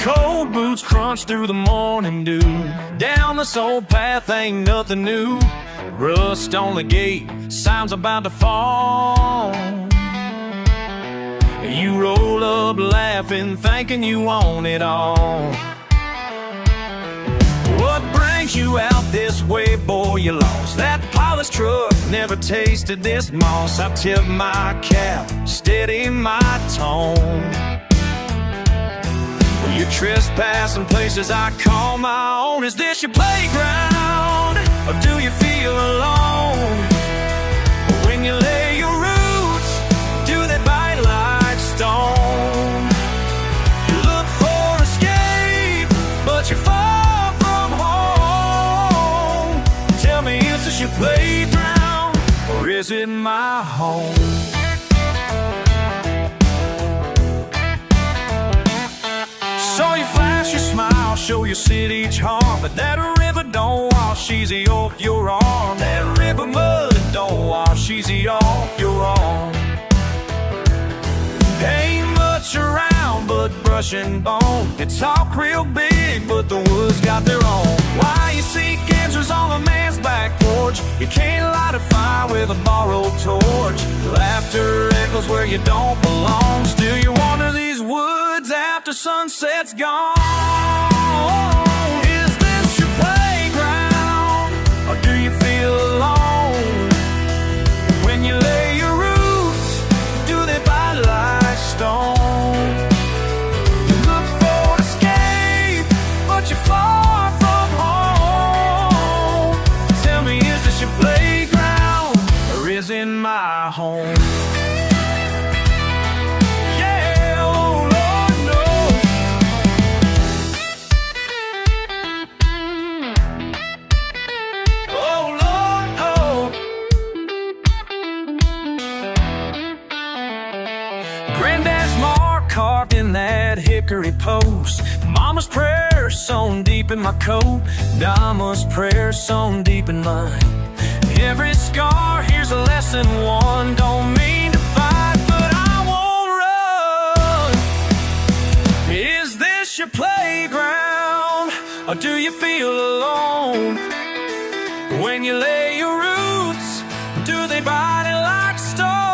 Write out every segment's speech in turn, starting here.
Cold boots crunch through the morning dew. Down this old path ain't nothing new. Rust on the gate, signs about to fall. You roll up laughing, thinking you want it all. What brings you out this way, boy, you lost. That polished truck never tasted this moss. I tip my cap, steady my tone. You're trespassing places I call my own. Is this your playground, or do you feel alone? When you lay your roots, do they bite like stone? You look for escape, but you're far from home. Tell me, is this your playground, or is it my home? So you flash your smile, show your city charm, but that river don't wash easy off your arm. That river mud don't wash easy off your arm. Ain't much around but brush and bone. It's talk real big, but the woods got their own. Why you seek answers on a man's back porch? You can't light a fire with a borrowed torch. Laughter echoes where you don't belong. Still you wander these woods after sunset's gone. Is this your playground, or do you feel alone? When you lay your roots, do they bite like stone? You look for escape, but you're far from home. Tell me, is this your playground, or is it my home? Granddad's mark carved in that hickory post. Mama's prayer sewn deep in my coat. Mama's prayer sewn deep in mine. Every scar here's a lesson one. Don't mean to fight, but I won't run. Is this your playground, or do you feel alone? When you lay your roots, do they bite it like stone?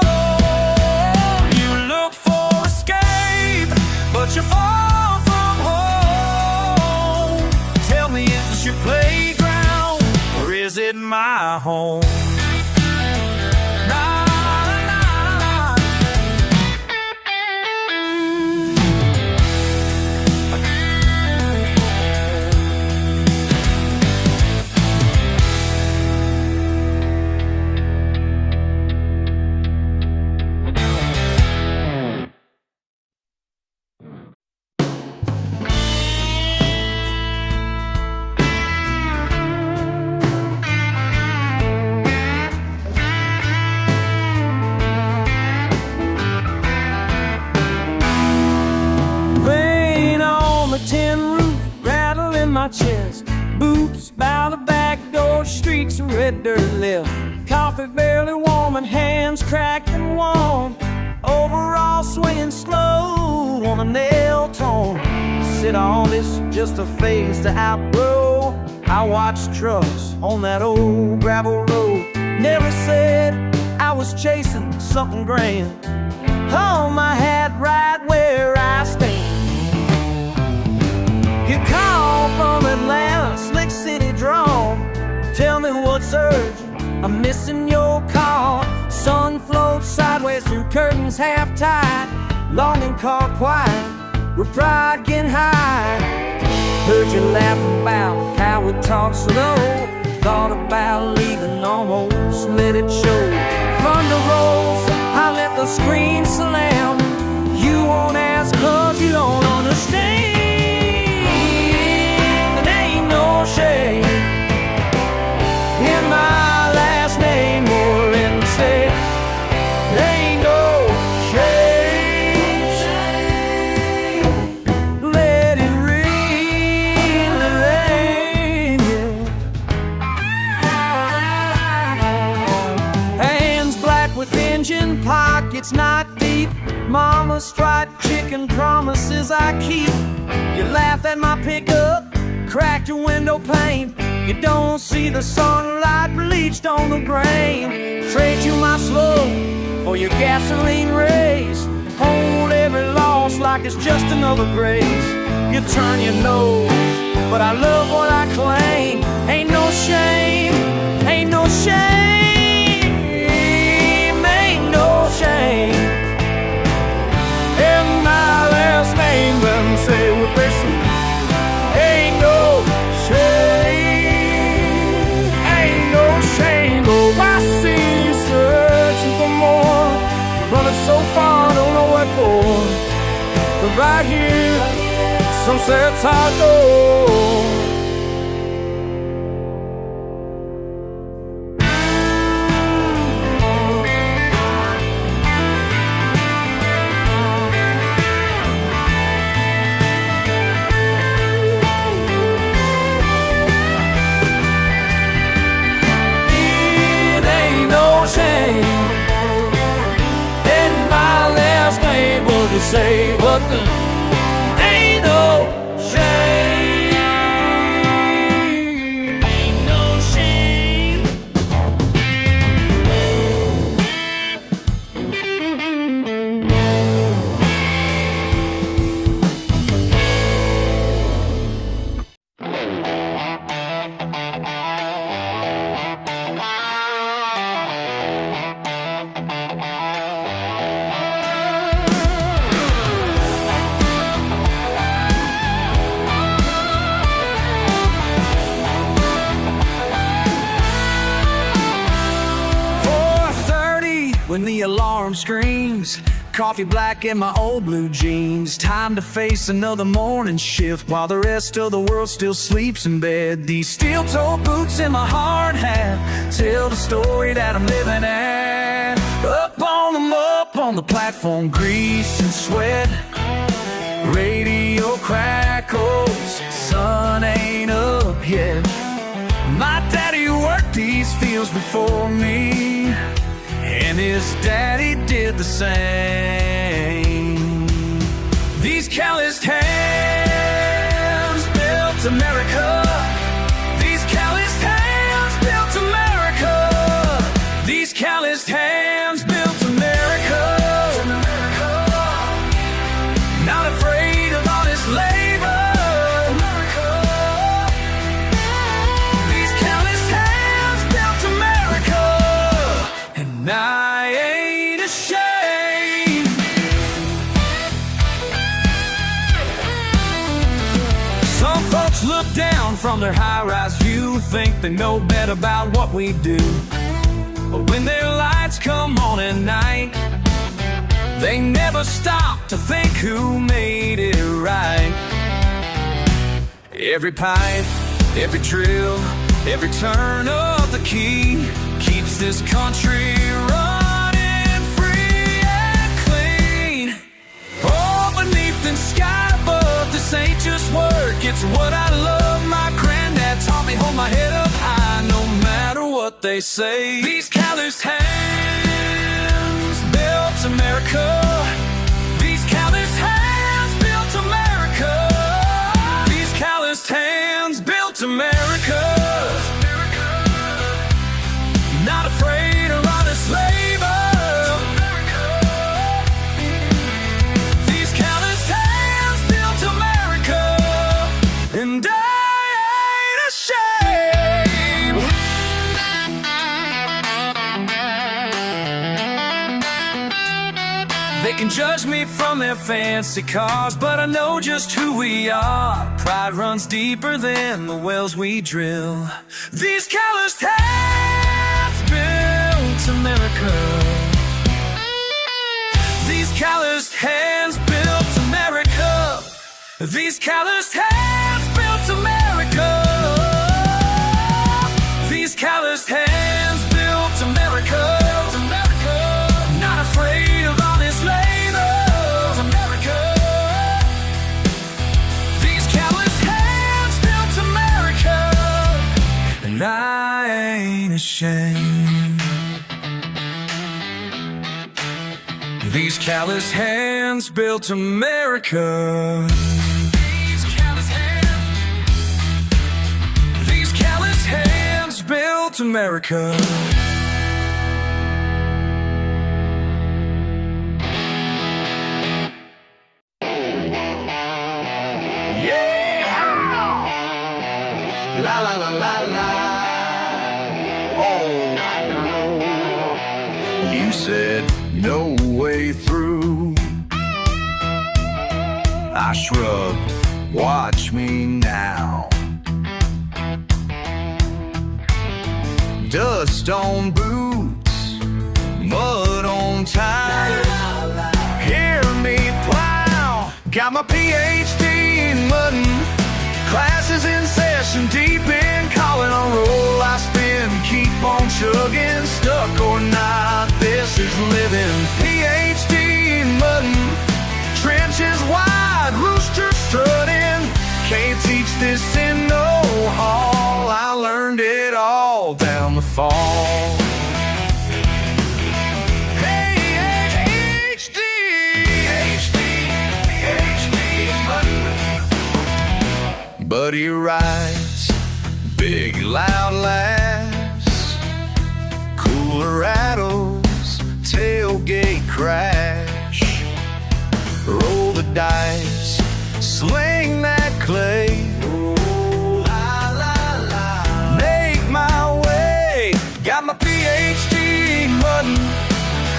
But you're far from home. Tell me, is this your playground, or is it my home? Tin roof, rattle in my chest. Boots by the back door, streaks of red dirt left. Coffee barely warm and hands cracked and warm. Overall swinging slow on a nail tone. Said all this just a phase to outgrow. I watched trucks on that old gravel road. Never said I was chasing something grand. Hold my hat right where I stand. You call from Atlanta, slick city drawn. Tell me what's urgent, I'm missing your call. Sun floats sideways through curtains half tied. Longing caught quiet, with pride getting high. Heard you laughing about how we talk slow. Thought about leaving, almost let it show. Thunder rolls, I let the screen slam. You won't ask 'cause you don't understand. No shame in my last name or in the state. There ain't no shame. Let it rain, yeah. Ain't engine pockets not deep. Mama's fried chicken promises I keep. You laugh at my pickup, cracked your window pane. You don't see the sunlight bleached on the grain. Trade you my slug for your gasoline raise. Hold every loss like it's just another grace. You turn your nose, but I love what I claim. Ain't no shame, ain't no shame, ain't no shame in my last name. Let me say with this, ain't no shame, ain't no shame. Oh, I see you searching for more, running so far, don't know what for. But right here, sunset's our door. It ain't no shame in my last name. What you say? What the? Ain't no shame, ain't no shame. When the alarm screams, coffee black in my old blue jeans. Time to face another morning shift while the rest of the world still sleeps in bed. These steel-toed boots in my hard hat tell the story that I'm living at. Up on the platform, grease and sweat. Radio crackles, sun ain't up yet. My daddy worked these fields before me, and his daddy did the same. These calloused hands built America. These calloused hands built America. These calloused hands built America. Not afraid of honest labor. These calloused hands built America. And I ain't ashamed. Some folks look down from their high-rise view, think they know better about what we do. But when their lights come on at night, they never stop to think who made it right. Every pipe, every drill, every turn of the key keeps this country running free and clean. Oh, beneath the sky above, this ain't just work, it's what I love. My granddad taught me hold my head up high, no matter what they say. These calloused hands built America. These calloused hands built America. These calloused hands built America. Not afraid of honest labor. These calloused hands built America. And I ain't ashamed. They can judge me from their fancy cars, but I know just who we are. Pride runs deeper than the wells we drill. These calloused hands built America. These calloused hands built America. These calloused hands built America. These calloused hands built America. Not afraid of honest labor. America. These calloused hands built America. And I ain't ashamed. These callous hands built America. These callous hands built America. La la la la la. Oh, you said no way through. I shrugged, watch me now. Dust on boots, mud on tires. Hear me plow. Got my PhD in mudding. Classes in session, deep in calling on roll I spin, keep on chugging, stuck or not, this is living. PhD in mudding, trenches wide, rooster strutting, can't teach this in no hall, I learned it all down the fall. Buddy rides, big loud laughs, cooler rattles, tailgate crash. Roll the dice, sling that clay. La, la, la. Make my way, got my PhD in mudding.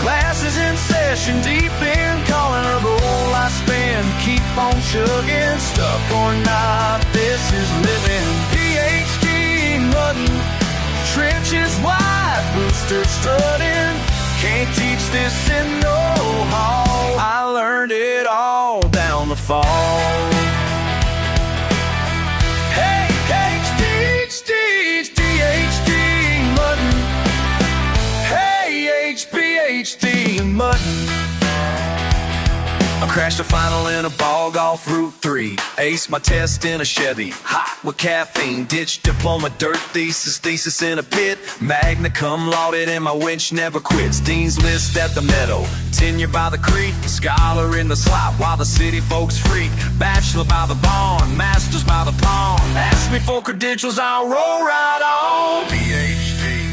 Classes in session, deep in calling a roll I spin, keep on chugging, stuck or not, this is living. PhD in mudding, trenches wide, booster strutting, can't teach this in no hall, I learned it all down the fall. Hey, PhD mudding, hey, PhD mudding. I crashed a final in a bog off Route 3. Aced my test in a Chevy, hot with caffeine. Ditched diploma, dirt thesis in a pit. Magna cum laude and my winch never quits. Dean's List at the Meadow, tenure by the creek. Scholar in the slop while the city folks freak. Bachelor by the barn, master's by the pond. Ask me for credentials, I'll roll right on. PhD,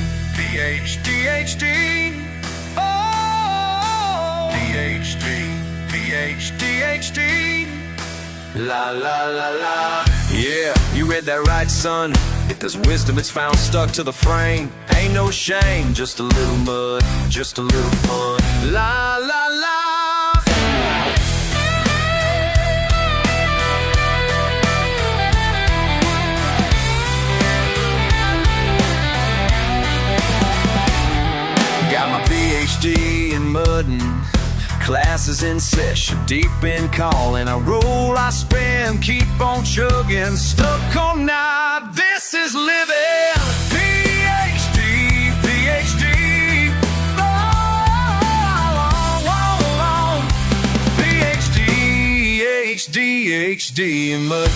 oh, PhD. PhD, la la la la. Yeah, you read that right, son. If there's wisdom, it's found stuck to the frame. Ain't no shame, just a little mud, just a little fun. La la la. Got my PhD in mudding. Classes in session, deep in calling, I roll, I spin, keep on chugging, stuck all night, this is living. PhD, long, PhD, HD, mud.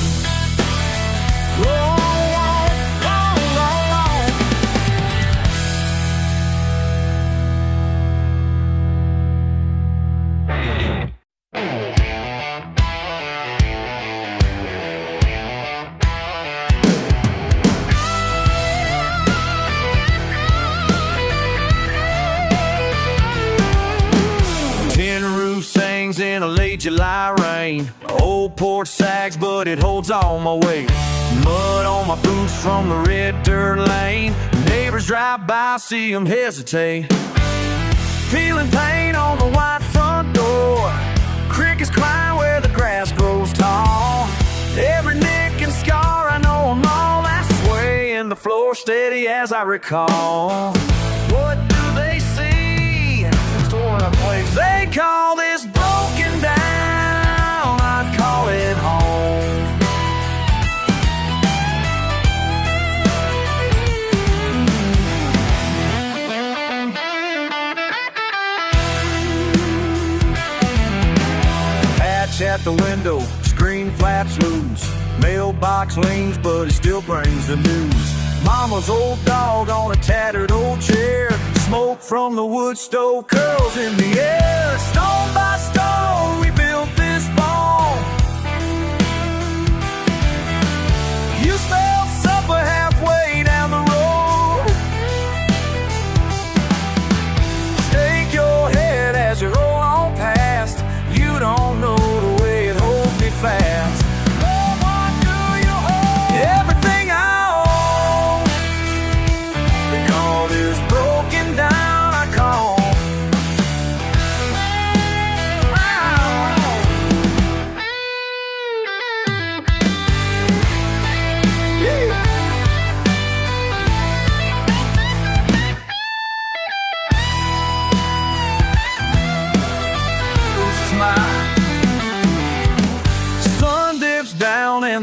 In a late July rain, old porch sags, but it holds all my weight. Mud on my boots from the red dirt lane. Neighbors drive by, see them hesitate. Feeling pain on the white front door. Crickets climb where the grass grows tall. Every nick and scar, I know them all. That sway in the floor, steady as I recall. What do they see? They call this broken down, I'd call it home. Patch at the window, screen flaps loose. Mailbox leans, but it still brings the news. Mama's old dog on a tattered old chair. Smoke from the wood stove curls in the air. Storm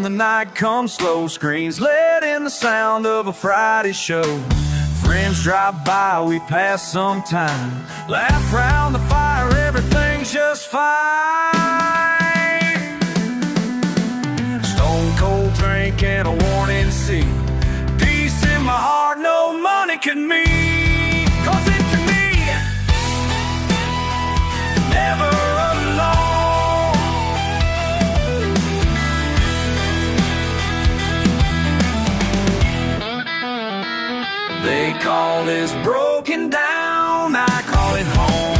the night comes slow. Screens let in the sound of a Friday show. Friends drive by, we pass some time. Laugh round the fire, everything's just fine. Stone cold drink and a warning sea. Peace in my heart, no money can meet. 'Cause it to me, never alone. They call this broken down, I call it home.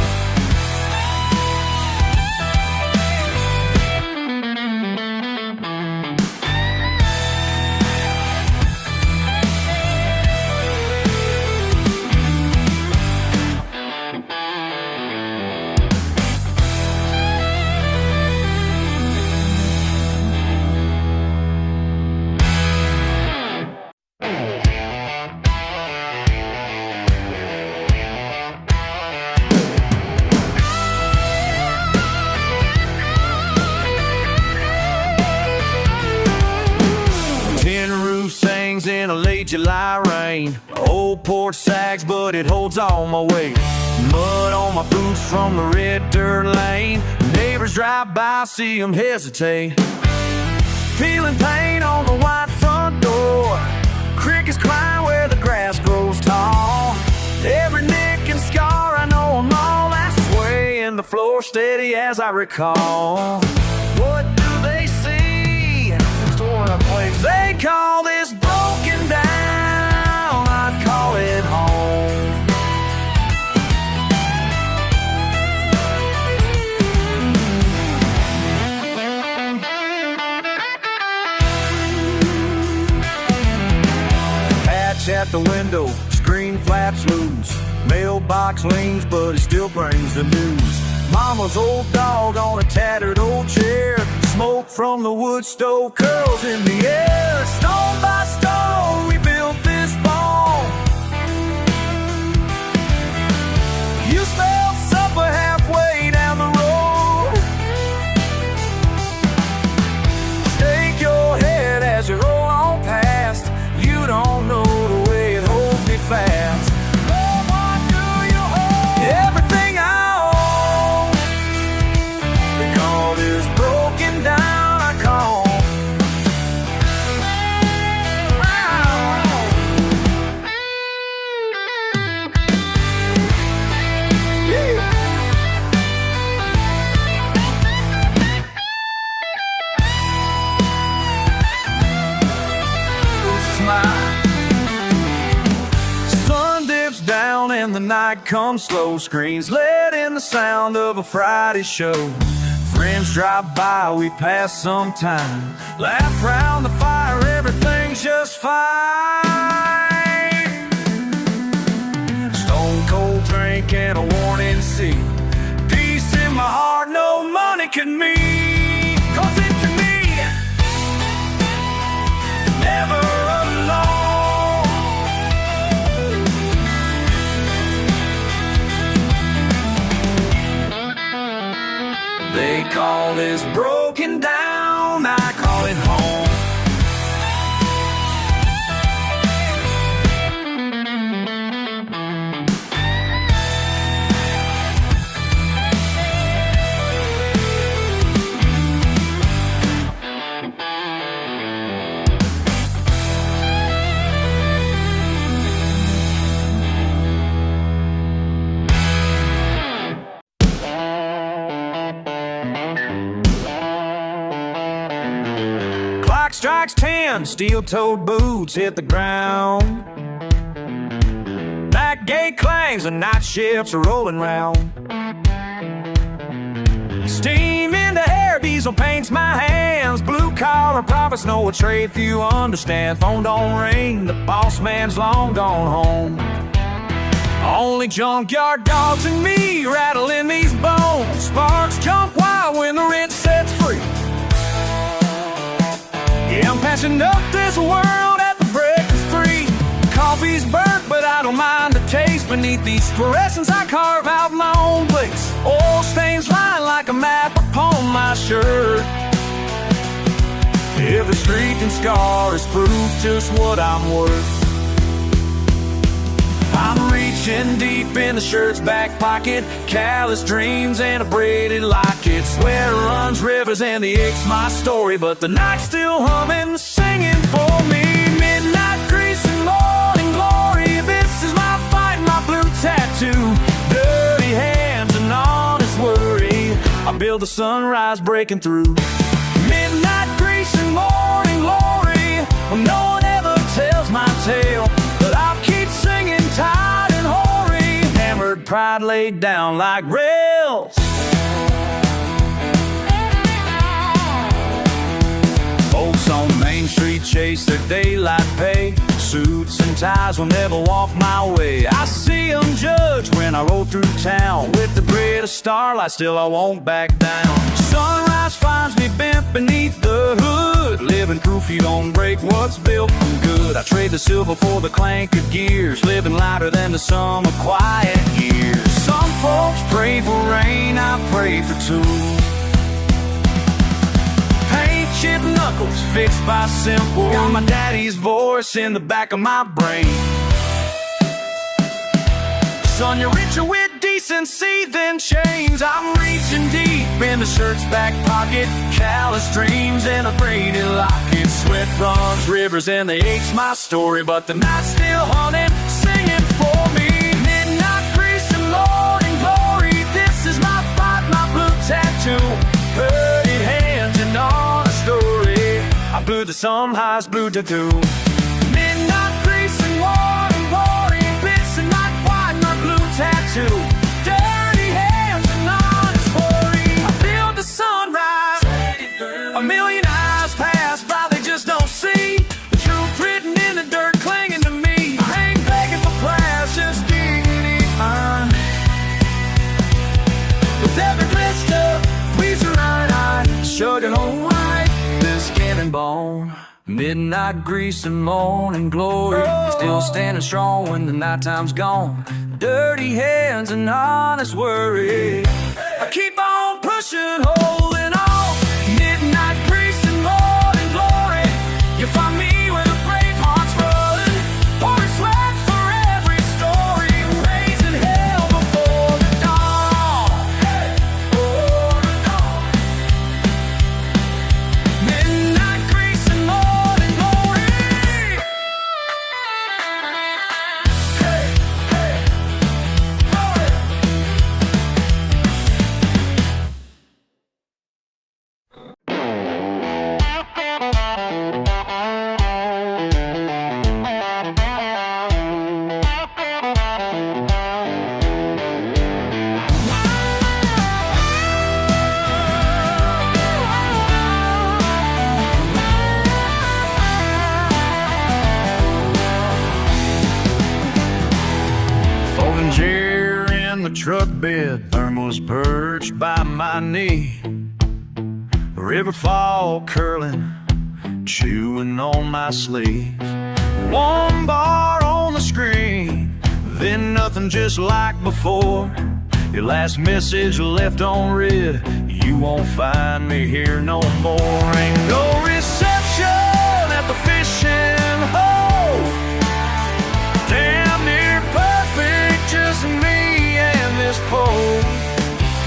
In a late July rain, old porch sags, but it holds all my weight. Mud on my boots from the red dirt lane. Neighbors drive by, see them hesitate. Feeling pain on the white front door. Crickets climb where the grass grows tall. Every nick and scar, I know them all. That sway in the floor, steady as I recall. What do they see? Storing a place they call this broken down, I'd call it home. Patch at the window, screen flaps loose. Mailbox leans, but it still brings the news. Mama's old dog on a tattered old chair. Smoke from the wood stove curls in the air. Stone by stone, we built this barn. You smell supper halfway down the road. Shake your head as you roll on past. You don't know the way it holds me fast. Oh, what do you hold? Everything I own. They call this broken down, I call. Sun dips down and the night comes slow. Screens let in the sound of a Friday show. Friends drive by, we pass some time. Laugh round the fire, everything's just fine. Stone cold drink and a warning sea. Peace in my heart, no money can meet. 'Cause it to me, never alone. They call this broken down, I call it home. Strikes 10, steel-toed boots hit the ground. Back gate clangs and night ships are rolling round. Steam in the hair, diesel paints my hands. Blue-collar profits know a trade few understand. Phone don't ring, the boss man's long gone home. Only junkyard dogs and me rattling these bones. Sparks jump wild when the rent sets free. Yeah, I'm passing up this world at the breakfast 3. Coffee's burnt, but I don't mind the taste. Beneath these fluorescents, I carve out my own place. Oil stains line like a map upon my shirt. If Every streak and scar is proof just what I'm worth. I'm reaching deep in the shirt's back pocket, callous dreams and a braided locket. Sweat runs rivers and the ache's my story, but the night's still humming, singing for me. Midnight grease and morning glory, this is my fight, my blue tattoo. Dirty hands and honest worry, I build the sunrise breaking through. Midnight grease and morning glory, well, no one ever tells my tale, but I'll keep singing tired and hoary, hammered pride laid down like rails. Folks on Main Street chase their daylight pay, suits and ties will never walk my way. I see them judge when I roll through town, with the grid of starlight still I won't back down. Sunrise finds me bent beneath the hood, living proof you don't break what's built from good. I trade the silver for the clank of gears, living lighter than the sum of quiet years. Some folks pray for rain, I pray for tools. Paint chip knuckles fixed by simple, got my daddy's voice in the back of my brain. Son, you're richer with decency than chains. I'm reaching deep in the shirt's back pocket, callous dreams and a braided locket. Sweat runs rivers and the ache's my story, but the night's still haunted, singing for me. Midnight grease and morning glory, this is my fight, my blue tattoo. Hurted hands and on a story, I blew the sun highs blue tattoo. Midnight grease and morning glory, bits and night white, my blue tattoo. Dirty hands and honest worry, I build the sunrise. A million eyes pass by, they just don't see the truth written in the dirt clinging to me. I ain't begging for prayers, just digging in mine. With every blister, please the right eye, sugar on white, this skin and bone. Midnight grease and morning glory, still standing strong when the nighttime's gone. Dirty hands and honest worry, I keep on pushing, holding on. Midnight grease and morning glory, you find me where the brave hearts run, pouring sweat for every story, raising hell before the dawn. Before the dawn. Midnight grease and morning glory. Hey, hey, glory. Folding chair in the truck bed, thermos perched by my knee. River fall curling, chewing on my sleeve. One bar on the screen, then nothing just like before. Your last message left on red, you won't find me here no more. Ain't no reception at the fishing hole, damn near perfect, just me and this pole.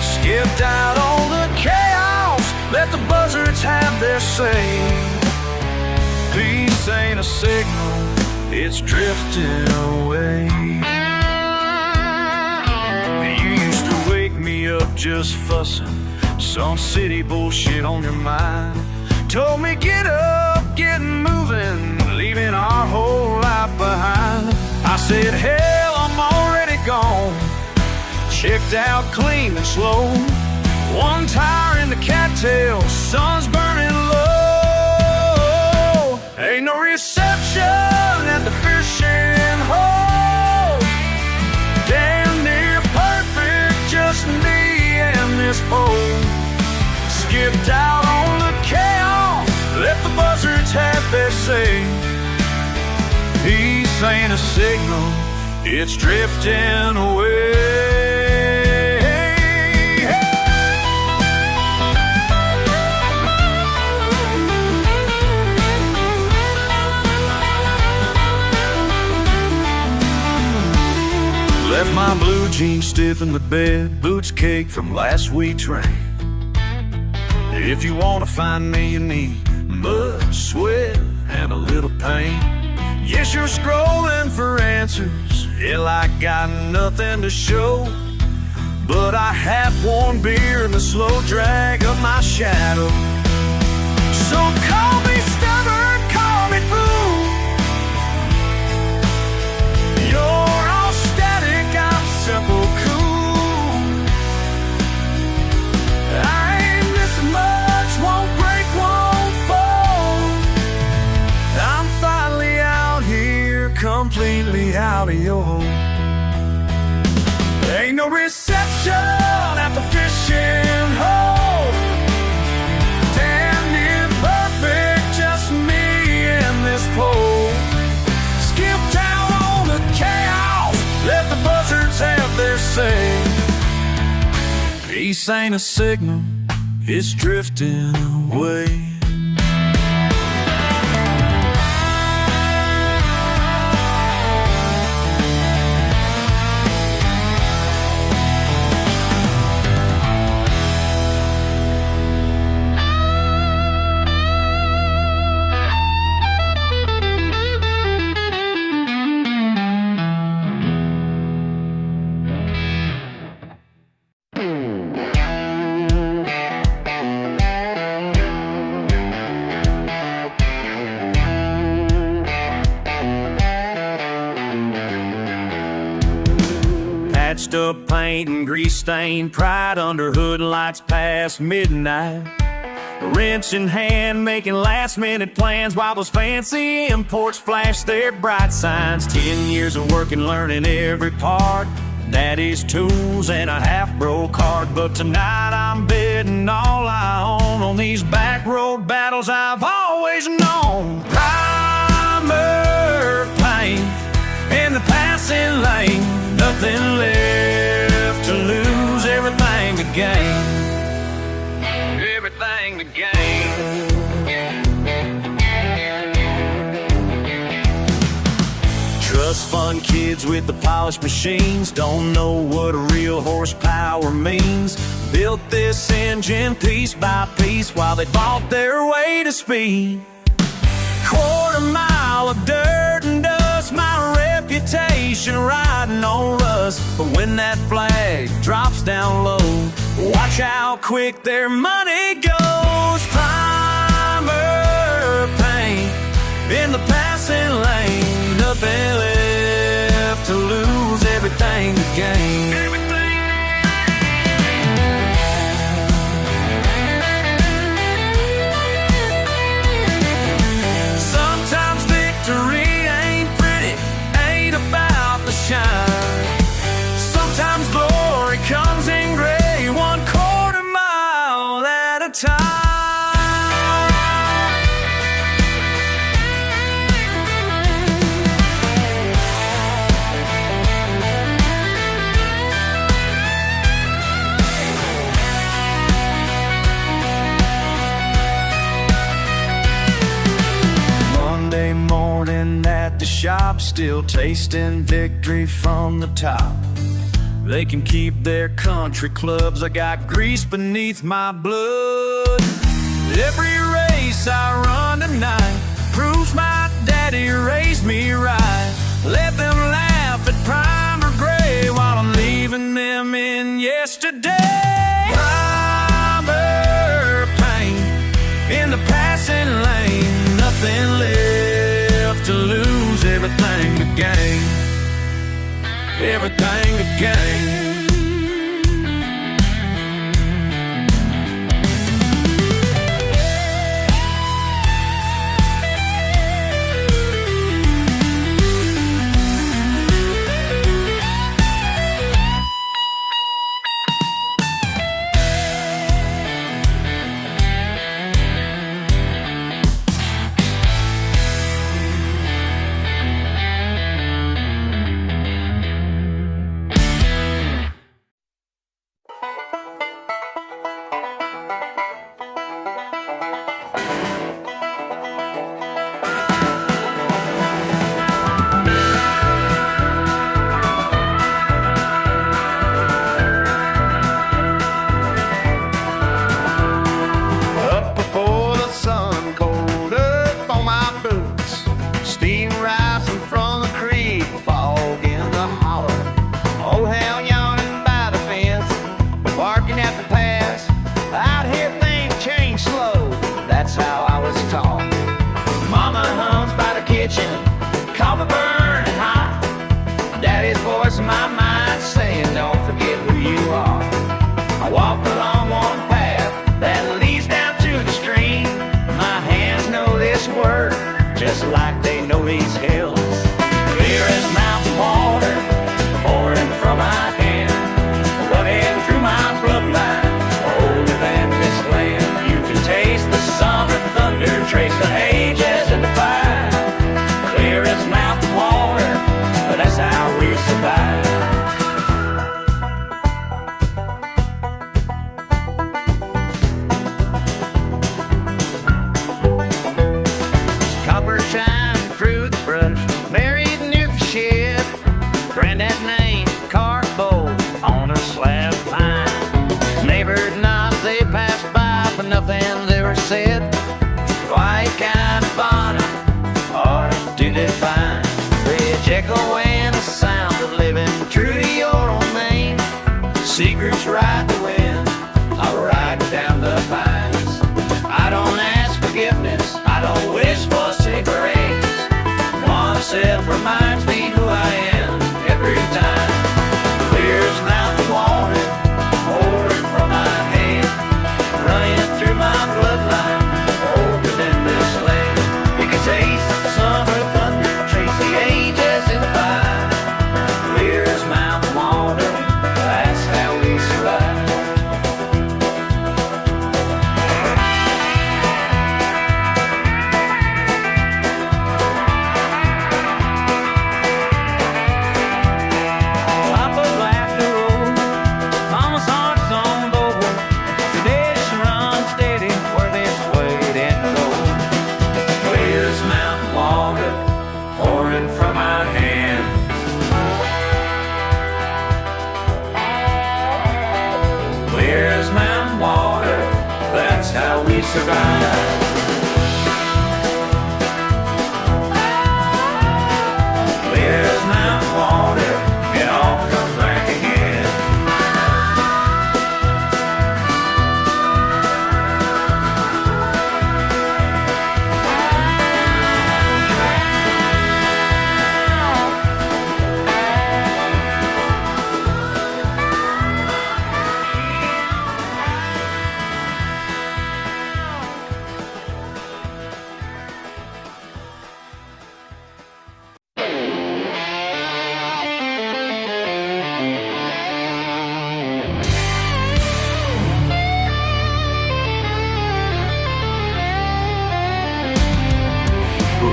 Skipped out on the chaos, let the buzzards have their say. Peace ain't a signal, it's drifting away. You used to wake me up just fussing, some city bullshit on your mind. Told me get up, get moving, leaving our whole life behind. I said hell, I'm already gone, checked out clean and slow. One tire in the cattail, sun's burning low. Ain't no reception at the fishing hole, damn near perfect, just me and this pole. Skipped out on the chaos, let the buzzards have their say. Peace ain't a signal, it's drifting away. jeans stiff in the bed, boots caked from last week's rain. If you wanna find me, you need mud, sweat, and a little pain. Yes, you're scrolling for answers, hell, I got nothing to show. But I have one beer and the slow drag of my shadow. So call me stubborn, call me fool. You're all static, I'm simple cool. I ain't missing much, won't break, won't fall. I'm finally out here, completely out of your home. Ain't no reception at the fishing hole. Damn near perfect, just me and this pole. Skip down on the chaos, let the buzzards have their say. Peace ain't a signal, it's drifting away. Patched up paint and grease stained pride under hood lights past midnight. Wrench in hand, making last minute plans while those fancy imports flash their bright signs. 10 years of work and learning every part, daddy's tools and a half-broke heart. But tonight I'm betting all I own on these back road battles I've always known. Primer paint in the passing lane, nothing left to lose, everything to gain. Everything to gain. Trust fund kids with the polished machines don't know what real horsepower means. Built this engine piece by piece while they fought their way to speed. Quarter mile of dirt and dust, my reputation riding on rust. But when that flag drops down low, watch how quick their money goes. Primer paint in the passing lane, nothing left to lose, everything to gain. Sometimes victory ain't pretty, ain't about the shine. Sometimes glory comes in gray, 1/4 mile at a time. Monday morning at the shop, still tasting victory from the top. They can keep their country clubs, I got grease beneath my blood. Every race I run tonight proves my daddy raised me right. Let them laugh at primer gray while I'm leaving them in yesterday. Primer paint in the passing lane, nothing left to lose, everything to gain. Everything to gain. echoing the sound of living true to your own name. Secrets ride the wind, I'll ride down the pines. I don't ask forgiveness, I don't wish for cigarettes. One sip reminds me who I am every time. Clear as mountain water, pouring from my hand, running through my bloodline, older than this land. You can taste the summer thunder, trace the ages in the fire. Clear as mountain water, that's how we survive. Papa's laughter roll, Mama's heart's on board. Today she runs steady where this way didn't go. Clear as mountain water, pouring from our hands. Clear as mountain water, that's how we survive. Clear as mountain water, it all comes back again.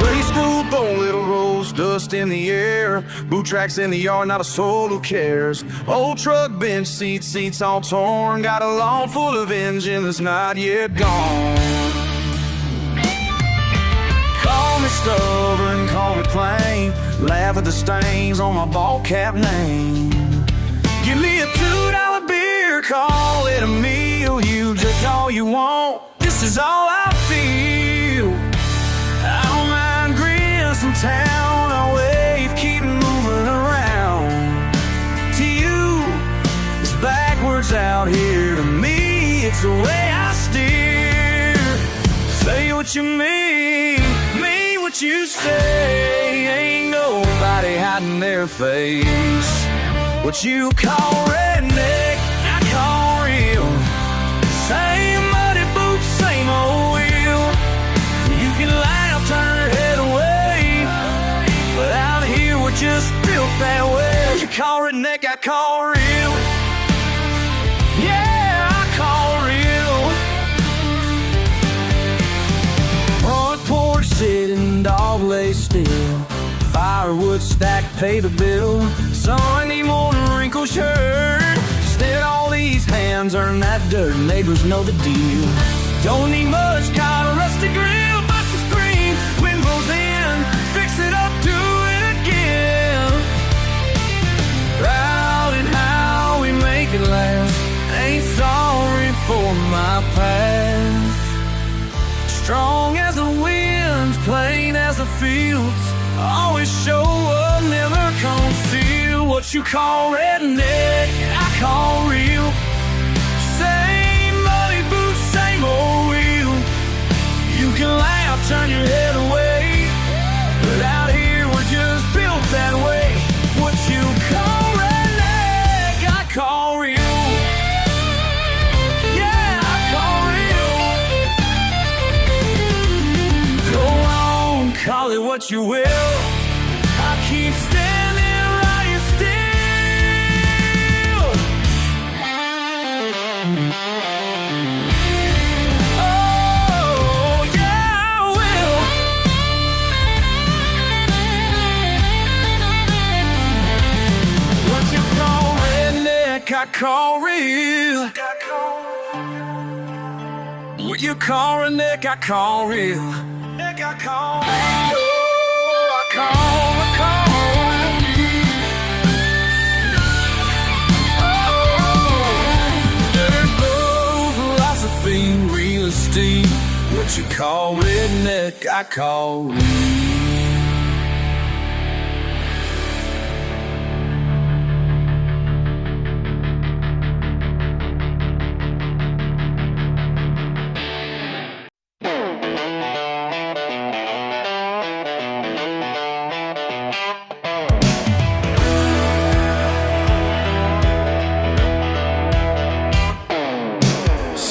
Race school, bone little rolls, dust in the air. Boot tracks in the yard, not a soul who cares. Old truck bench seats all torn. Got a lawn full of engine that's not yet gone. Call me stubborn, call me plain. Laugh at the stains on my ball cap name. Give me a $2 beer, call it a meal. You judge all you want, this is all I feel. I don't mind grins from town, I wave, keep moving around. To you, it's backwards out here. To me, it's the way I steer. Say what you mean what you say. Ain't nobody hiding their face. What you call redneck, I call real. Same muddy boots, same old wheel. You can laugh, turn your head away, but out here we're just built that way. You call redneck, I call real. Yeah, I call real. Front porch sitting, dog lay still. Firewood stack, pay the bill. Sunday morning wrinkle shirt. Instead all these hands earn that dirt. Neighbors know the deal. Don't need much, got a rusty grill. Bust the screen, wind blows in. Fix it up, do it again. Proud in how we make it last. Ain't sorry for my past. Strong as the winds, plain as the fields. Always show up, never conceal. What you call redneck, I call real. Same muddy boots, same old wheel. You can laugh, turn your head away, but out here we're just built that way. What you call redneck, I call real. Yeah, I call real. Go on, call it what you will. I keep standing right here still. Oh, yeah, I will. What you call redneck, I call real. What you call redneck, I call real. I call real. I call. Dirt road, philosophy, real estate. What you call redneck, I call real.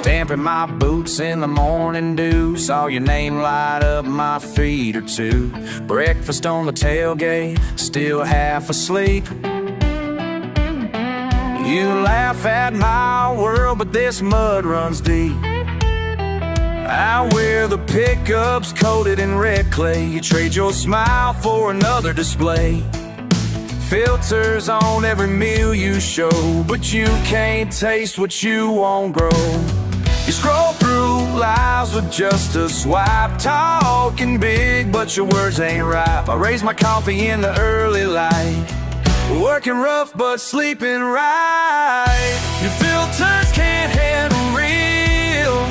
Stamping my boots in the morning dew. Saw your name light up my feet or two. Breakfast on the tailgate, still half asleep. You laugh at my world, but this mud runs deep. I wear the pickups coated in red clay. You trade your smile for another display. Filters on every meal you show, but you can't taste what you won't grow. You scroll through lives with just a swipe, talking big, but your words ain't ripe. I raise my coffee in the early light, working rough but sleeping right. Your filters can't handle real.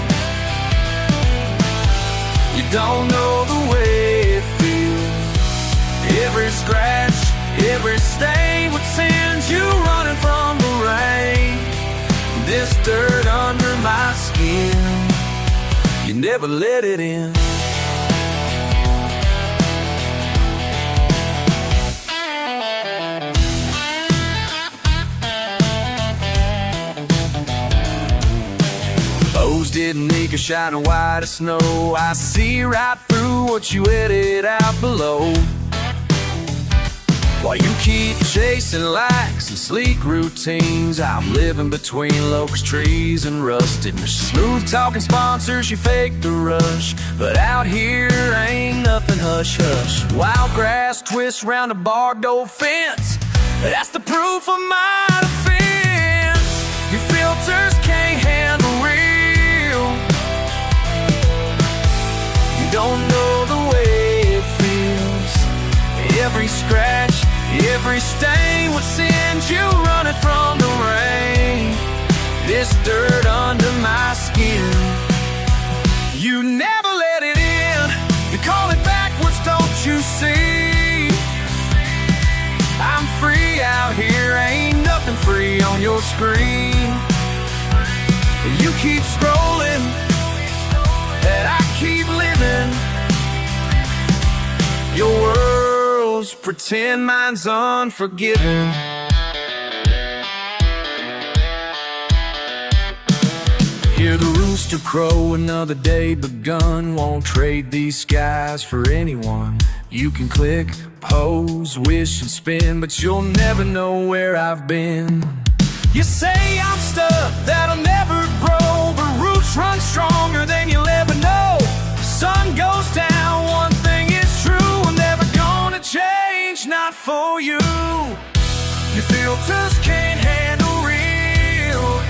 You don't know the way it feels. Every scratch, every stain would send you running from the rain. This dirt under my skin, you never let it in. Those didn't leak or shining white as snow. I see right through what you edited out below. While you keep chasing likes and sleek routines, I'm living between locust trees and rusted machines. Smooth talking sponsors, you fake the rush, but out here ain't nothing hush-hush. Wild grass twists round a barbed old fence, that's the proof of my defense. Your filters can't handle real. You don't know the way it feels. Every scratch, every stain would send you running from the rain. This dirt under my skin, you never let it in. You call it backwards, don't you see? I'm free out here, ain't nothing free on your screen. You keep scrolling, and I keep living. Your world's pretend, mine's unforgiving. Hear the rooster crow, another day begun. Won't trade these skies for anyone. You can click, pose, wish and spin, but you'll never know where I've been. You say I'm stuck, that'll never grow, but roots run stronger than you'll ever know. Sun goes down, one thing is true, I'm never gonna change, not for you. Your filters can't handle real.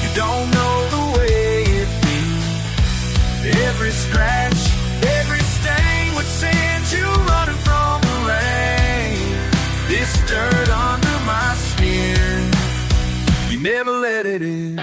You don't know the way it feels. Every scratch, every stain would send you running from the rain. This dirt under my skin, you never let it in.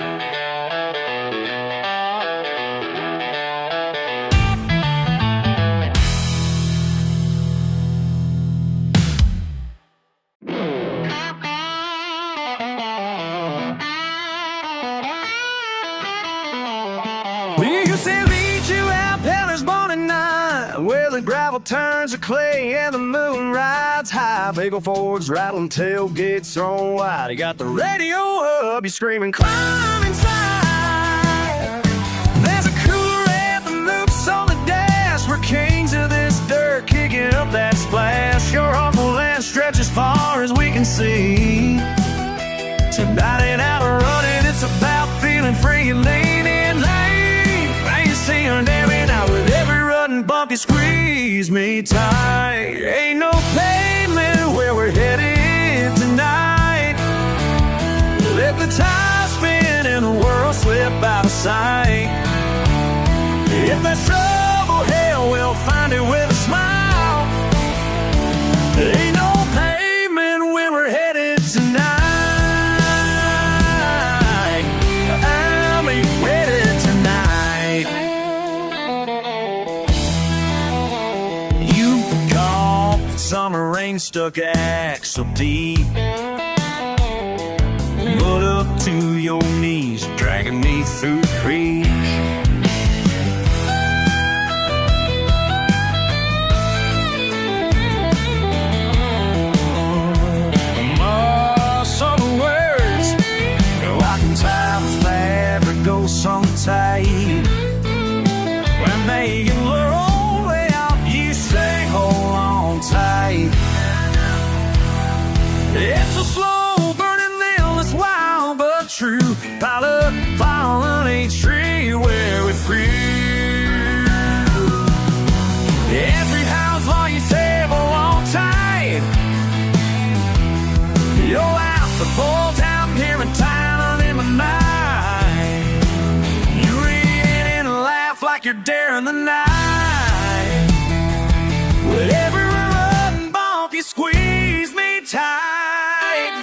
Where the gravel turns to clay and the moon rides high. Bagel Fords rattling, tailgates thrown wide. You got the radio up, you're screaming, climb inside. There's a cooler at the loops on the dash. We're kings of this dirt, kicking up that splash. Your awful land stretches far as we can see. Tonight ain't out of running, it's about feeling free and leaning lane. I ain't seeing damn it out with every bump, you squeeze me tight. Ain't no pavement where we're headed tonight. Let the tide spin and the world slip out of sight. If there's trouble, hell, we'll find it with a smile. Ain't no pavement where we're headed tonight. I'm headed tonight. Summer rain stuck axle deep, mud up to your knees, dragging me through the creek. My summer words, I can travel light. When making your own way out, you say hold on tight. It's a slow burning nail that's wild but true. Pile up, fallen a tree where we through. Every house while you say hold on tight. You're out the full time here in town in the night. You read and laugh like you're daring the night. With every run and bump you squeeze me tight.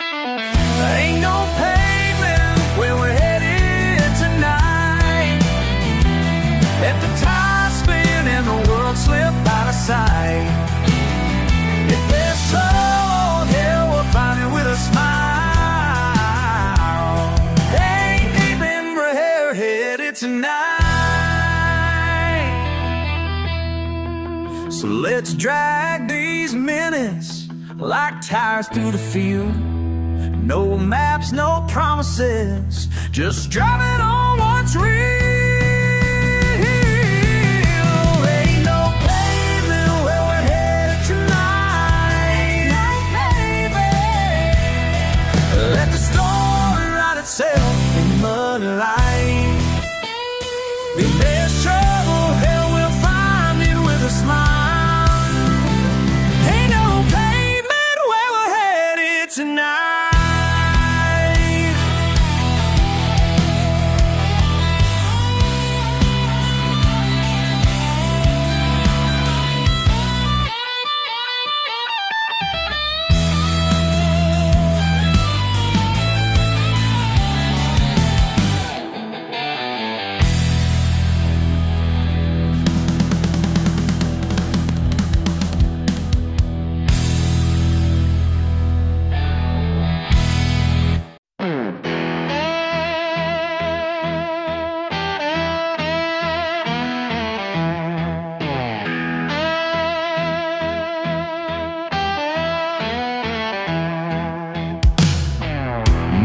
Ain't no pavement where we're headed tonight. Let the tide spin and the world slip out of sight. If there's trouble, hell, we'll find it with a smile. Ain't deep in we're headed tonight. So let's drag these minutes like tires through the field. No maps, no promises, just driving on what's real. Ain't no pavement where we're headed tonight. No pavement. Let the story write itself in mud light. If there's trouble, hell, we'll find it with a smile. Ain't no pavement where we're headed tonight.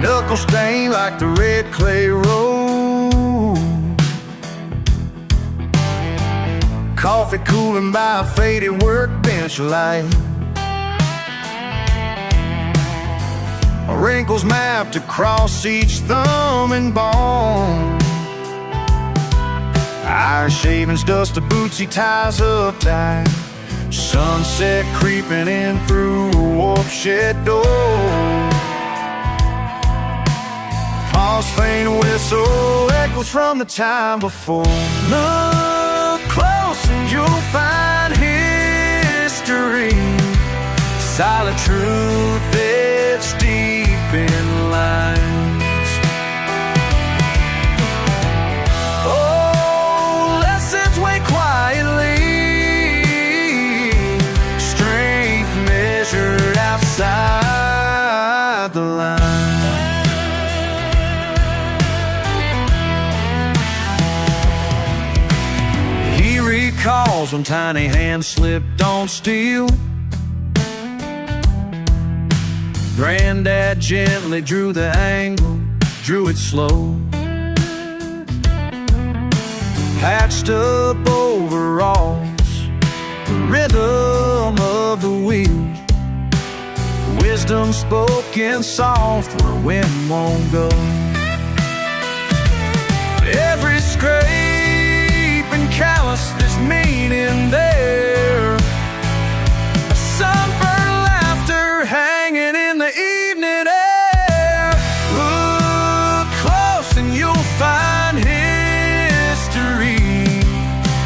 Knuckles stained like the red clay road. Coffee cooling by a faded workbench light. Wrinkles mapped across each thumb and bone. Iron shavings, dust the boots he ties up tight. Sunset creeping in through a warp shed door. Paul's faint whistle echoes from the time before. Look close and you'll find history. Silent truth etched deep in lines. Oh, lessons wait quietly. Strength measured outside the line. Calls when tiny hands slipped on steel. Granddad gently drew the angle, drew it slow. Patched up overalls, the rhythm of the wheel. Wisdom spoken soft where wind won't go. Every scrape callous, there's meaning there. A sunburned laughter hanging in the evening air. Look close and you'll find history.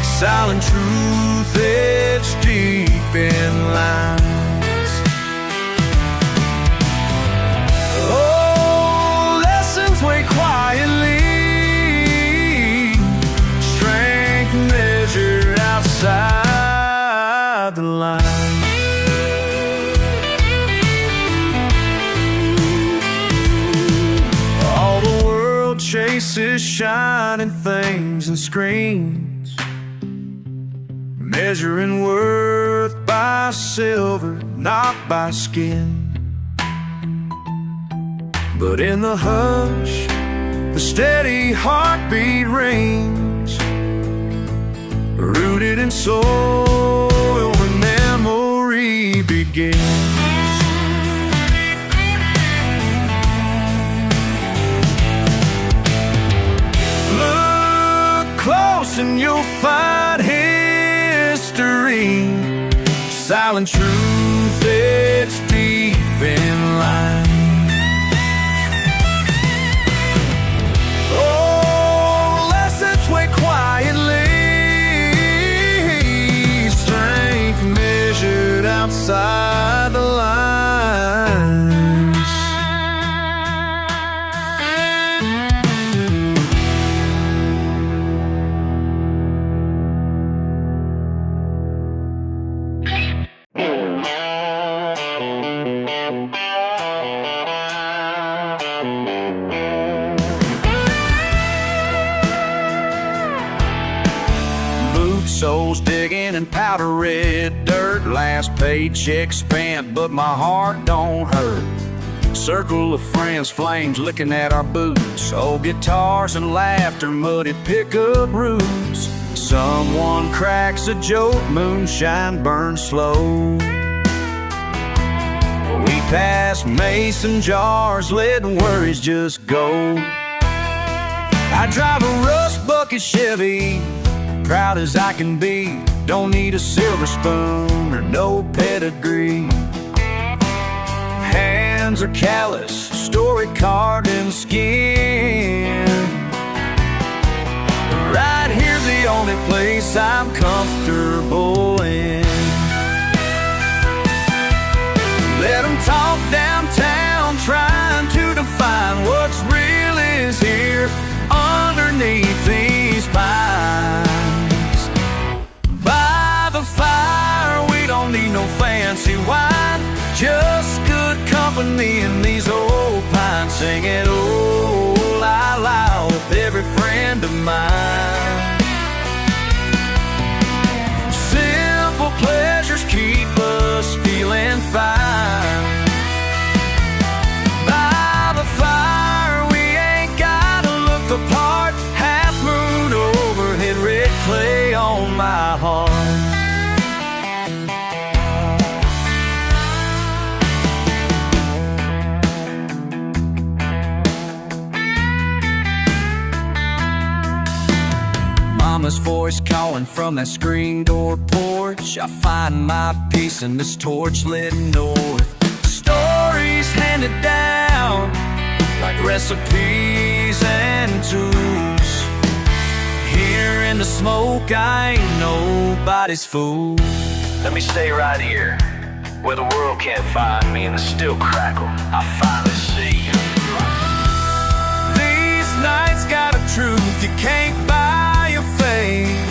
Silent truth etched deep in lines. Oh, lessons wait quietly. Measured outside the line. All the world chases shining things and screens, measuring worth by silver, not by skin. But in the hush The steady heartbeat rings, rooted in soil where memory begins. Look close and you'll find history, silent truth that's deep in line. Oh, lessons wait quietly, strength measured outside the lines. Soles digging in powder red dirt, last paycheck spent, but my heart don't hurt. Circle of friends, flames licking at our boots, old guitars and laughter, muddy pickup roots. Someone cracks a joke, moonshine burns slow. We pass mason jars, letting worries just go. I drive a rust bucket Chevy, proud as I can be. Don't need a silver spoon or no pedigree. Hands are callous, story carved in skin. Right here's the only place I'm comfortable in. Let them talk downtown, trying to define what's real is here underneath these pines. By the fire, we don't need no fancy wine, just good company in these old pines, singing oh la la with every friend of mine. Simple pleasures keep us feeling fine. By the fire, we ain't gotta look the part, half moon overhead, red clay on my heart. Mama's voice calling from that screen door porch. I find my peace in this torch lit north. Stories handed down like recipes and tools. Here in the smoke, I ain't nobody's fool. Let me stay right here, where the world can't find me. In the still crackle, I finally see you. These nights got a truth you can't buy your fame.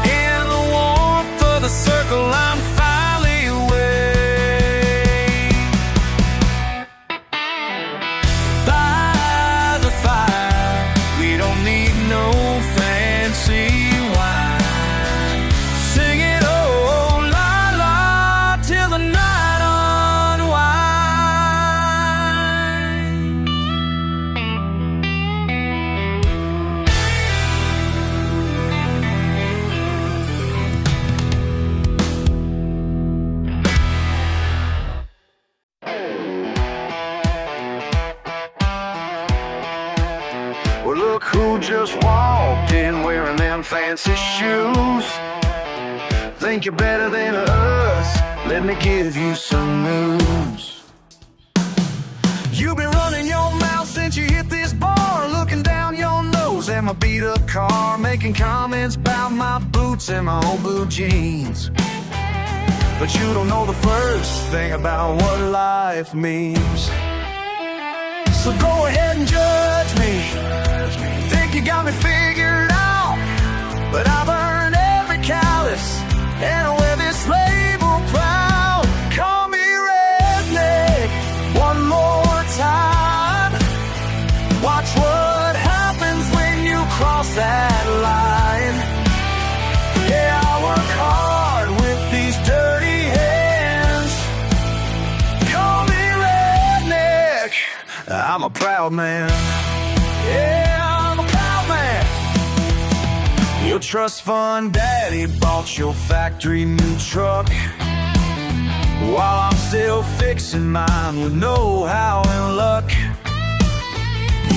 In the warmth of the circle, I'm finally away. By the fire, we don't need no fancy wine. Sing it oh la la till the night unwinds. Well, look who just walked in wearing them fancy shoes. Think you're better than us? Let me give you some news. You've been running your mouth since you hit this bar, looking down your nose at my beat-up car, making comments about my boots and my old blue jeans. But you don't know the first thing about what life means. So go ahead and judge me. Think you got me figured out, but I've earned every callus and I wear this label proud. Call me redneck one more time. Watch what happens when you cross that line. Yeah, I work hard with these dirty hands. Call me redneck, I'm a proud man. Yeah, I'm a proud man. Your trust fund daddy bought your factory new truck, while I'm still fixing mine with know-how and luck.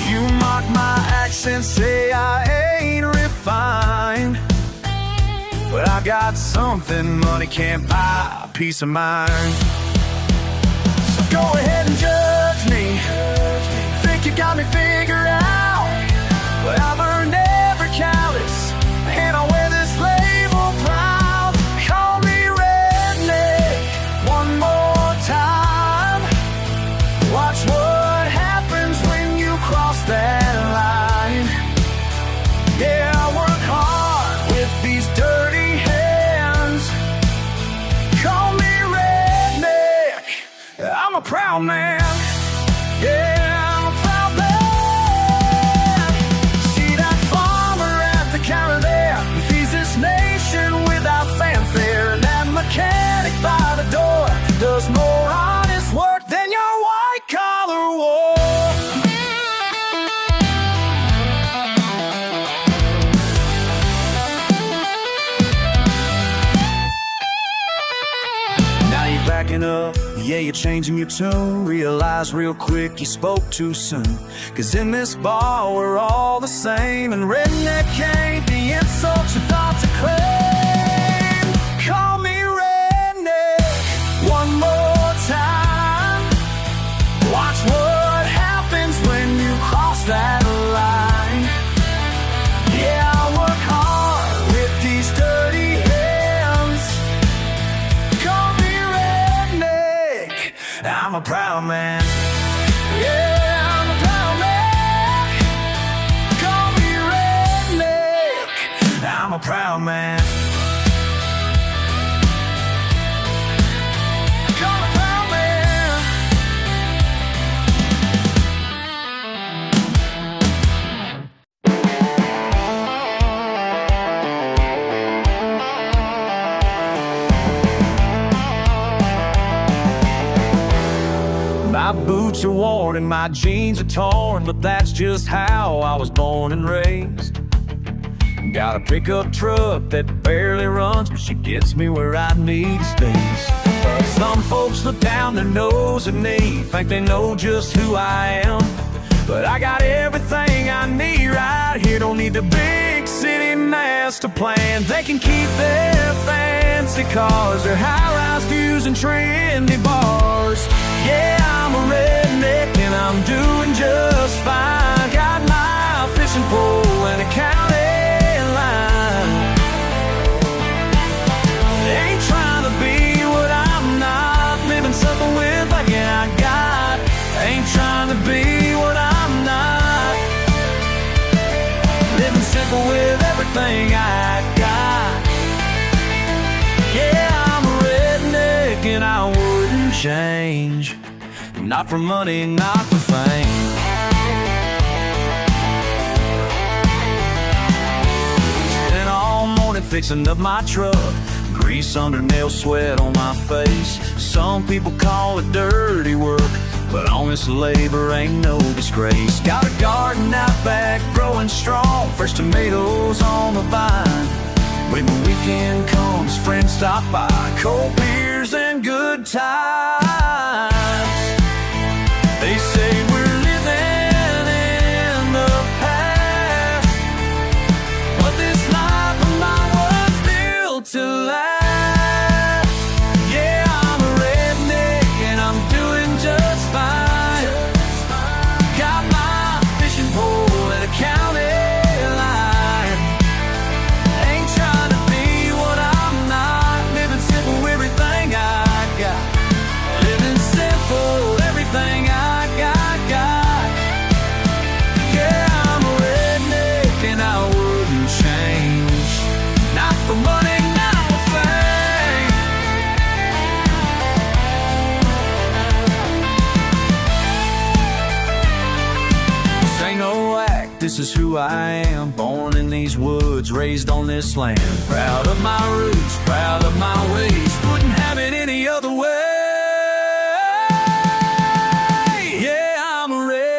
You mock my accent, say I ain't refined, but I got something money can't buy, peace of mind. So go ahead and judge me, think you got me figured out, but I've earned every callous, and I wear this label proud. Call me redneck one more time. Watch what happens when you cross that line. Yeah, I work hard with these dirty hands. Call me redneck, I'm a proud man. Yeah, I'm a proud man. See that farmer at the counter there, he feeds this nation without fanfare. And that mechanic by the door does more honest work than your white-collar war. Now you're backing up, yeah, you're changing your tune. Realize real quick you spoke too soon. Cause in this bar we're all the same, and redneck ain't the insult you thought to claim. Call me redneck one more time. Watch what happens when you cross that line. Yeah, I work hard with these dirty hands. Call me redneck, I'm a proud man. Yeah, I'm a proud man. Call me redneck, I'm a proud man. Call me proud man. My boots are worn and my jeans are torn, but that's just how I was born and raised. Got a pickup truck that barely runs, but she gets me where I need space. Some folks look down their nose at me, think they know just who I am, but I got everything I need right here. Don't need the big city master plan. They can keep their fancy cars, their high-rise views and trendy bars. Yeah, I'm a redneck and I'm doing just fine. Got my fishing pole and a county line. Ain't trying to be what I'm not, living simple with what I got. Ain't trying to be what I'm not, living simple with everything I got. Yeah, I'm a redneck and I wouldn't change. Not for money, not for fame. Spent all morning fixing up my truck, grease under nail, sweat on my face. Some people call it dirty work, but honest labor ain't no disgrace. Got a garden out back growing strong, fresh tomatoes on the vine. When the weekend comes, friends stop by, cold beers and good times. They say we're living in the past, but this life of mine was built to last. Yeah, I'm a redneck and I'm doing just fine. Got my fishing pole and a county line. Ain't trying to be what I'm not, living simple, everything I got. Living simple, everything I got. Yeah, I'm a redneck and I wouldn't change. Not for money, not for fame. This ain't no act, this is who I am. Born in these woods, raised on this land. Proud of my roots, proud of my ways. Wouldn't have it any other way. Yeah, I'm a redneck.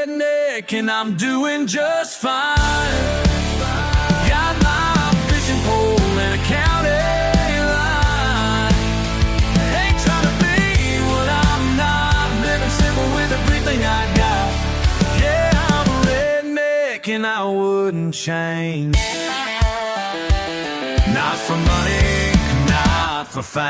redneck and I'm doing just fine. Got my fishing pole and a county line. Ain't trying to be what I'm not, living simple with everything I got. Yeah, I'm a redneck and I wouldn't change. Not for money, not for fame.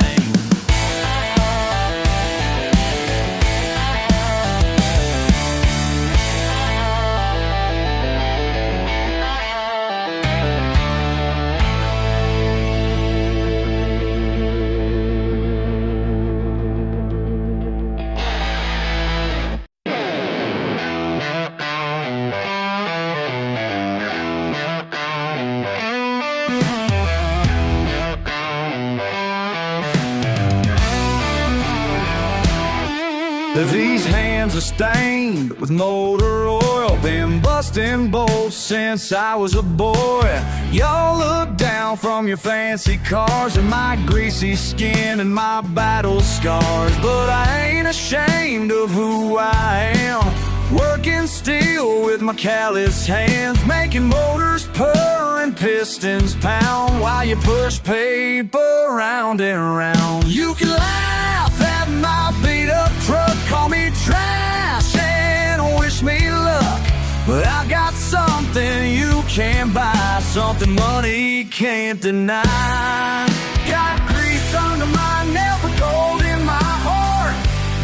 These hands are stained with motor oil. Been busting bolts since I was a boy. Y'all look down from your fancy cars at my greasy skin and my battle scars, but I ain't ashamed of who I am. Working steel with my callous hands, making motors purr and pistons pound while you push paper round and round. You can laugh at my beat-up truck, call me trash and wish me luck, but I got something you can't buy, something money can't deny. Got grease under my nails, but gold in my heart.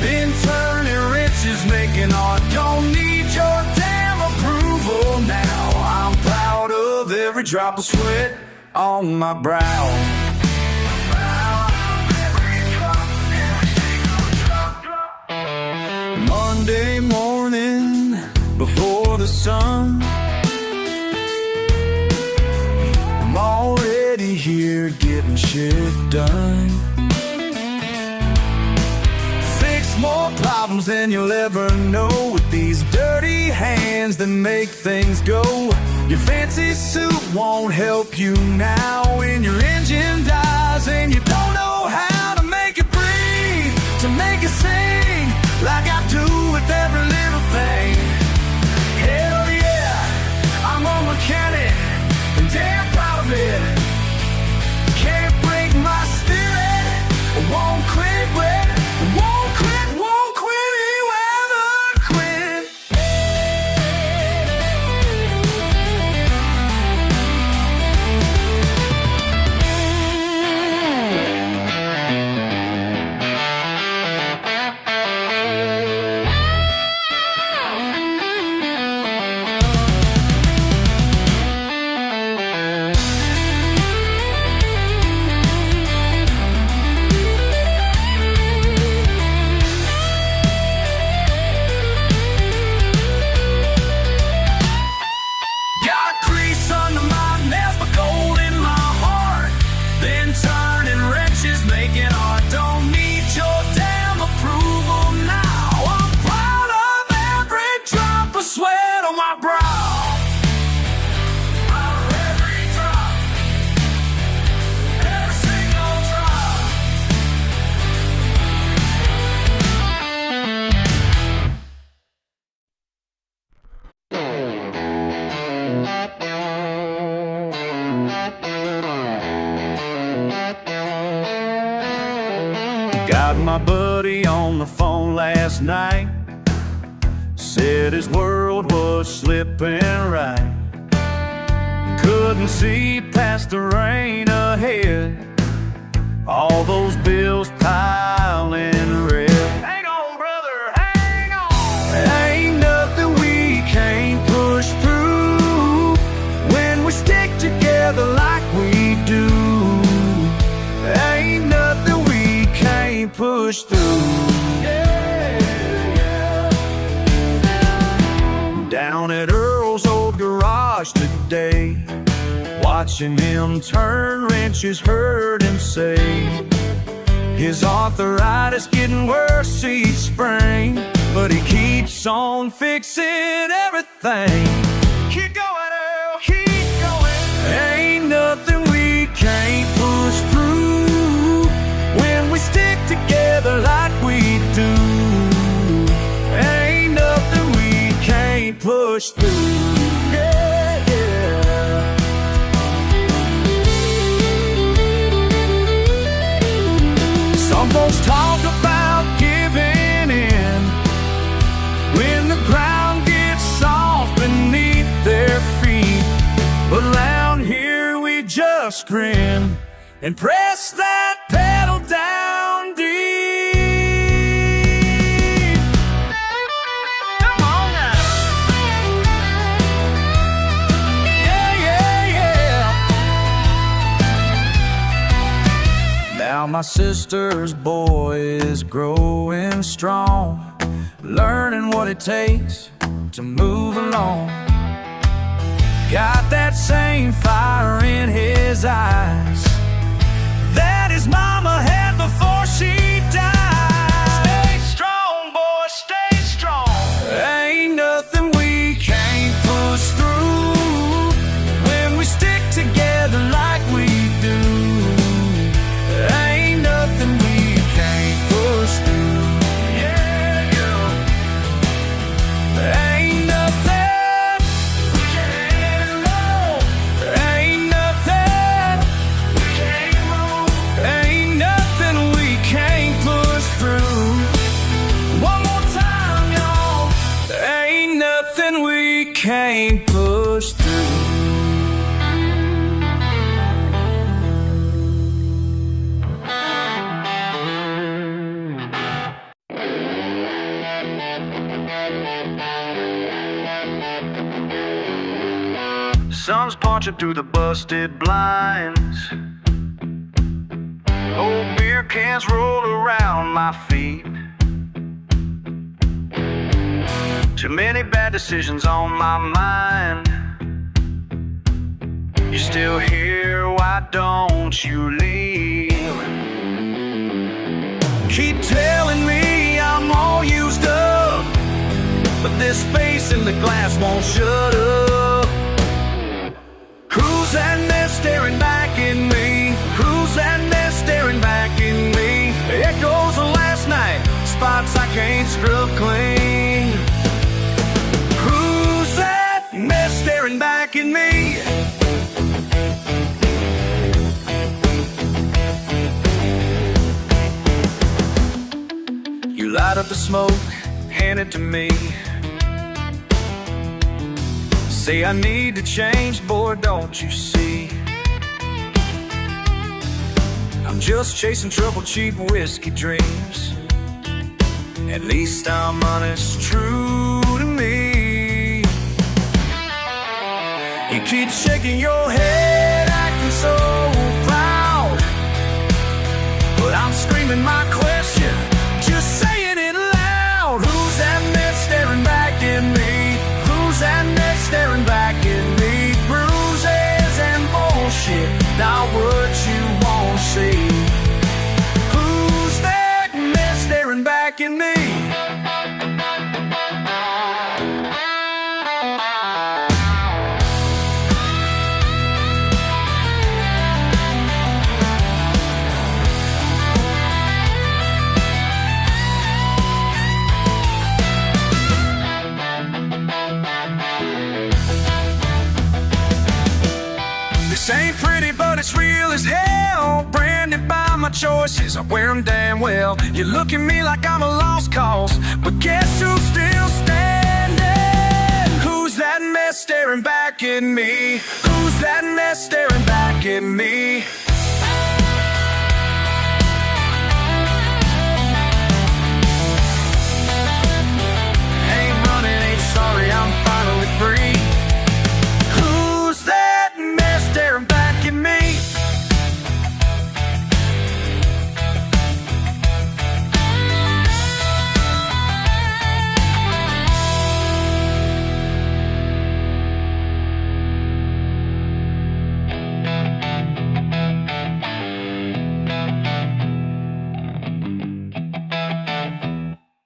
Been turning riches, making art. Don't need your damn approval now. I'm proud of every drop of sweat on my brow. Monday morning before the sun, I'm already here getting shit done. Fix more problems than you'll ever know with these dirty hands that make things go. Your fancy suit won't help you now when your engine dies and you don't know how to make it breathe, to make it sing like I do with every little thing. Hell yeah, I'm a mechanic and damn proud of it. Can't break my spirit, I won't quit, won't quit, you ever quit. Got my buddy on the phone last night, said his world was slipping right. Couldn't see past the rain ahead, all those bills piling red. Hang on, brother, hang on. Ain't nothing we can't push through when we stick together like we do. Ain't nothing we can't push through. Yeah, yeah. Down at Earl's old garage today, watching him turn wrenches, heard him say his arthritis getting worse each spring, but he keeps on fixing everything. Keep going, Earl, keep going. Ain't nothing we can't push through when we stick together like we do. Ain't nothing we can't push through. Yeah, yeah. Some folks talk about giving in when the ground gets soft beneath their feet, but around here we just grin and press that pedal down deep. Come on now. Yeah, yeah, yeah. Now my sister's boy is growing strong, learning what it takes to move along. Got that same fire in his eyes that his mama had before she died. Stay strong, boy, stay strong. Ain't nothing we can't push through when we stick together like we do. Ain't nothing we can't push through. Yeah, yeah. Ain't nothing. Can't push through. Sun's punching through the busted blinds. Old beer cans roll around my feet. Too many bad decisions on my mind. You're still here, why don't you leave? Keep telling me I'm all used up, but this face in the glass won't shut up. Who's that there staring back at me? Who's that there staring back at me? Echoes of last night, spots I can't scrub clean. They're staring back at me. You light up the smoke, hand it to me. Say I need to change, boy, don't you see? I'm just chasing trouble, cheap whiskey dreams. At least I'm honest, true to me. You keep shaking your head, acting so proud, but I'm screaming my question, just saying it loud. Who's that there staring back at me? Who's that there staring back at me? Bruises and bullshit, not what you won't see. Who's that there staring back at me? This ain't pretty, but it's real as hell. Branded by my choices, I wear them damn well. You look at me like I'm a lost cause, but guess who's still standing? Who's that mess staring back at me? Who's that mess staring back at me?